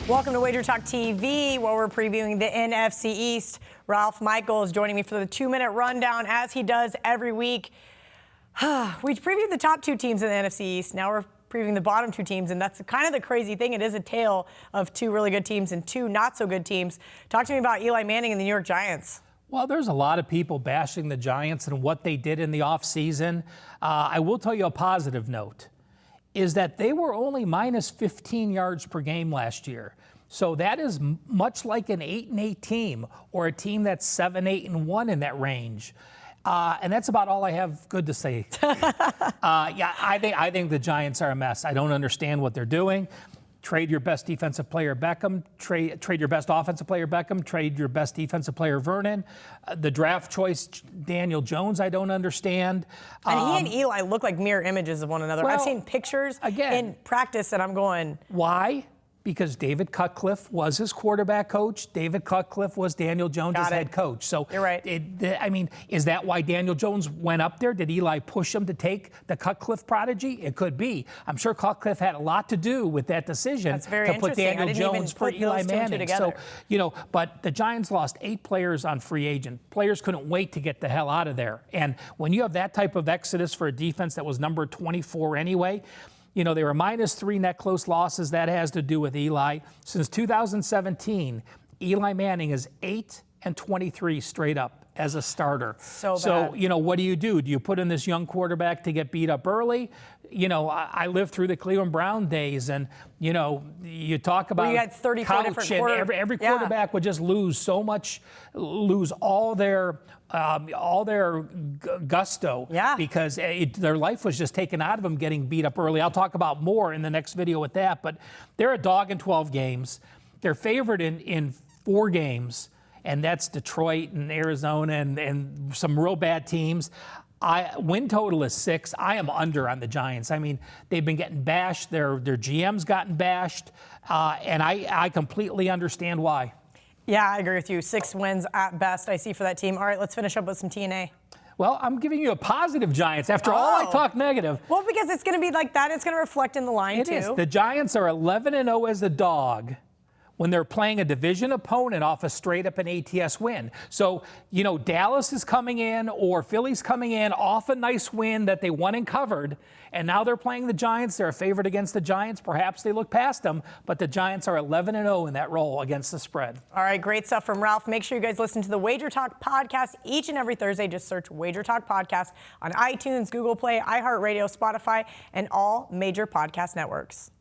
Welcome to WagerTalk TV, where we're previewing the NFC East. Ralph Michael is joining me for the 2-minute rundown, as he does every week. We previewed the top 2 teams in the NFC East. Now we're previewing the bottom 2 teams, and that's kind of the crazy thing. It is a tale of 2 really good teams and 2 not-so-good teams. Talk to me about Eli Manning and the New York Giants. Well, there's a lot of people bashing the Giants and what they did in the offseason. I will tell you a positive note, is that they were only minus 15 yards per game last year. So that is much like an 8-8 team or a team that's 7-8-1 in that range. And that's about all I have good to say. I think the Giants are a mess. I don't understand what they're doing. Trade your best defensive player, Beckham. Trade your best offensive player, Beckham. Trade your best defensive player, Vernon. The draft choice, Daniel Jones, I don't understand. And he and Eli look like mirror images of one another. Well, I've seen pictures in practice, and I'm going, why? Because David Cutcliffe was his quarterback coach. David Cutcliffe was Daniel Jones' head coach. So you're right. Is that why Daniel Jones went up there? Did Eli push him to take the Cutcliffe prodigy? It could be. I'm sure Cutcliffe had a lot to do with that decision to put Daniel Jones for Eli Manning. So, but the Giants lost 8 players on free agent. Players couldn't wait to get the hell out of there. And when you have that type of exodus for a defense that was number 24 anyway, they were minus 3 net close losses. That has to do with Eli. Since 2017, Eli Manning is 8-23 straight up as a starter. So what do? Do you put in this young quarterback to get beat up early? I lived through the Cleveland Brown days, and you talk about you had 34 couch, and every quarterback would just lose all their gusto because their life was just taken out of them getting beat up early. I'll talk about more in the next video with that, but they're a dog in 12 games. They're favored in 4 games, and that's Detroit and Arizona and some real bad teams. Win total is 6. I am under on the Giants. I mean, they've been getting bashed. Their GM's gotten bashed, and I completely understand why. Yeah, I agree with you. 6 wins at best I see for that team. All right, let's finish up with some TNA. Well, I'm giving you a positive Giants. After all I talk negative. Well, because it's going to be like that. It's going to reflect in the line, too. It is. The Giants are 11-0 as a dog when they're playing a division opponent off a straight-up an ATS win. So, Dallas is coming in or Philly's coming in off a nice win that they won and covered, and now they're playing the Giants. They're a favorite against the Giants. Perhaps they look past them, but the Giants are 11-0 in that role against the spread. All right, great stuff from Ralph. Make sure you guys listen to the WagerTalk podcast each and every Thursday. Just search WagerTalk podcast on iTunes, Google Play, iHeartRadio, Spotify, and all major podcast networks.